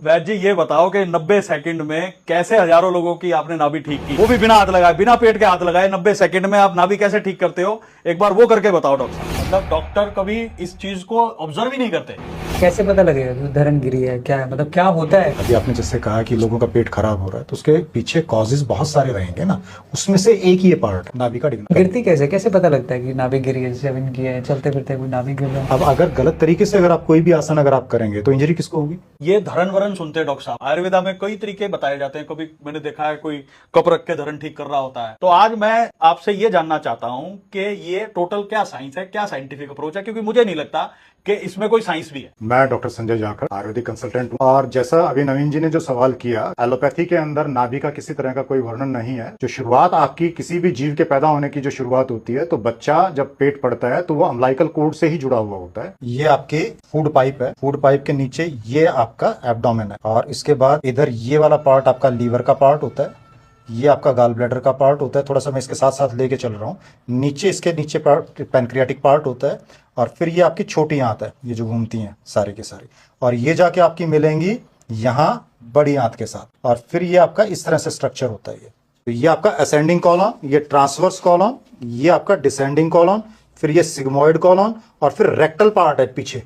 वैद जी ये बताओ कि 90 सेकंड में कैसे हजारों लोगों की आपने नाभि ठीक की, वो भी बिना हाथ लगाए, बिना पेट के हाथ लगाए 90 सेकंड में आप नाभि कैसे ठीक करते हो? एक बार वो करके बताओ डॉक्टर साहब। मतलब डॉक्टर कभी इस चीज को ऑब्जर्व ही नहीं करते। कैसे पता लगेगा कि धरण गिरी है? क्या है, मतलब क्या होता है? अभी आपने जैसे कहा कि लोगों का पेट खराब हो रहा है, तो उसके पीछे कॉजेज बहुत सारे रहेंगे ना, उसमें से एक ही ये पार्ट नाभि का डिगना। गिरती कैसे कैसे पता लगता है कि नाभि गिरी है? जैसे अभी की है, चलते फिरते कोई नाभि गिर रहा है। अब अगर गलत तरीके से अगर आप कोई भी आसन अगर आप करेंगे तो इंजरी किसको होगी? ये धरन वरन सुनते हैं डॉक्टर साहब, आयुर्वेदा में कई तरीके बताए जाते हैं। कभी मैंने देखा है कोई कप रख के धरन ठीक कर रहा होता है। तो आज मैं आपसे ये जानना चाहता हूं कि ये टोटल क्या साइंस है, क्या साइंटिफिक अप्रोच है, क्योंकि मुझे नहीं लगता कि इसमें कोई साइंस भी है। मैं डॉक्टर संजय जाखड़, आयुर्वेदिक कंसल्टेंट हूँ। और जैसा अभी नवीन जी ने जो सवाल किया, एलोपैथी के अंदर नाभि का किसी तरह का कोई वर्णन नहीं है। जो शुरुआत आपकी किसी भी जीव के पैदा होने की जो शुरुआत होती है, तो बच्चा जब पेट पड़ता है तो वो अम्लाइकल कोड से ही जुड़ा हुआ होता है। ये आपके फूड पाइप है, फूड पाइप के नीचे ये आपका एब्डोमेन है, और इसके बाद इधर ये वाला पार्ट आपका लीवर का पार्ट होता है, ये आपका गाल ब्लैडर का पार्ट होता है। थोड़ा सा मैं इसके साथ साथ लेके चल रहा हूँ। नीचे इसके नीचे पार्ट पैनक्रियाटिक पार्ट होता है, और फिर ये आपकी छोटी आंत है, ये जो घूमती हैं सारे के सारे, और ये जाके आपकी मिलेंगी यहाँ बड़ी आंत के साथ, और फिर ये आपका इस तरह से स्ट्रक्चर होता है। तो ये आपका असेंडिंग कॉलम, ये ट्रांसवर्स कॉलम, ये आपका डिसेंडिंग कॉलम, फिर ये सिग्मोइड कॉलम, और फिर रेक्टल पार्ट है पीछे।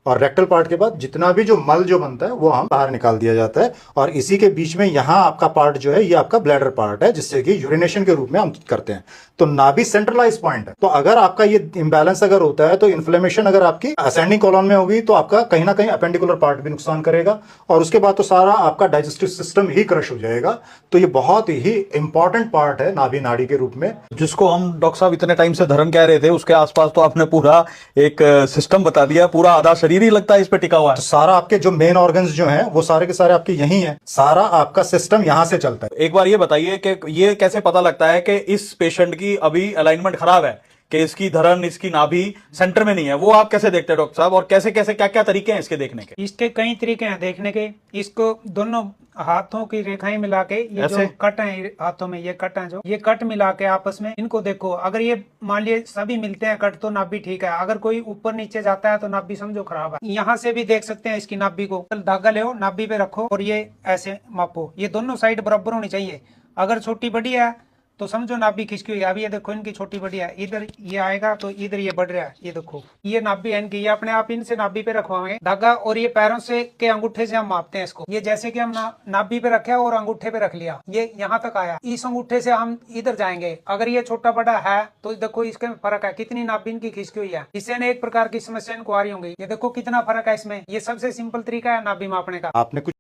और रेक्टल पार्ट के बाद जितना भी जो मल जो बनता है वो हम बाहर निकाल दिया जाता है, और इसी के बीच में यहाँ आपका पार्ट जो है ये आपका ब्लैडर पार्ट है, जिससे कि यूरिनेशन के रूप में हम करते हैं। तो नाभि सेंट्रलाइज पॉइंट है। तो अगर आपका ये इंबैलेंस अगर होता है, तो इन्फ्लेमेशन अगर आपकी असेंडिंग कॉलम में होगी, तो आपका कहीं ना कहीं अपेंडिकुलर पार्ट भी नुकसान करेगा, और उसके बाद तो सारा आपका डाइजेस्टिव सिस्टम ही क्रश हो जाएगा। तो ये बहुत ही इंपॉर्टेंट पार्ट है नाभि नाड़ी के रूप में। जिसको हम डॉक्टर साहब इतने टाइम से धरन कह रहे थे, उसके आसपास तो आपने पूरा एक सिस्टम बता दिया, पूरा आधा शरीर ही लगता है इस पे टिका हुआ है। तो सारा आपके जो मेन ऑर्गन्स जो हैं वो सारे के सारे आपके यही हैं, सारा आपका सिस्टम यहाँ से चलता है। एक बार ये बताइए कि ये कैसे पता लगता है कि इस पेशेंट की अभी अलाइनमेंट खराब है, कि इसकी धरन, इसकी नाभि सेंटर में नहीं है? वो आप कैसे देखते हैं डॉक्टर साहब, और कैसे कैसे क्या क्या तरीके हैं इसके देखने के? इसके कई तरीके हैं देखने के। इसको दोनों हाथों की रेखाएं मिला के, ये जो ऐसे? कट हैं हाथों में, ये कट हैं, जो ये कट मिला के आपस में इनको देखो। अगर ये मान लिए सभी मिलते हैं कट, तो नाभि ठीक है। अगर कोई ऊपर नीचे जाता है तो नाभि समझो खराब है। यहाँ से भी देख सकते हैं इसकी नाभि को। धागा ले नाभि पे रखो और ये ऐसे मापो, ये दोनों साइड बराबर होनी चाहिए। अगर छोटी बड़ी है तो समझो नाभि खिसकी हुई है। अभी ये देखो इनकी छोटी बड़ी है, इधर ये आएगा तो इधर ये बढ़ रहा है। ये देखो ये नाभि है इनकी, ये अपने आप इनसे नाभि पे रखवाएंगे धागा, और ये पैरों से के अंगूठे से हम मापते हैं इसको। ये जैसे कि हम नाभि पे रखे और अंगूठे पे रख लिया, ये यहाँ तक आया, इस अंगूठे से हम इधर जाएंगे। अगर ये छोटा बड़ा है तो देखो इसके फर्क है, कितनी नाभि इनकी खिसकी हुई है। इससे एक प्रकार की समस्या इनको आ रही होंगी। ये देखो कितना फर्क है इसमें। ये सबसे सिंपल तरीका है नाभि मापने का। आपने कुछ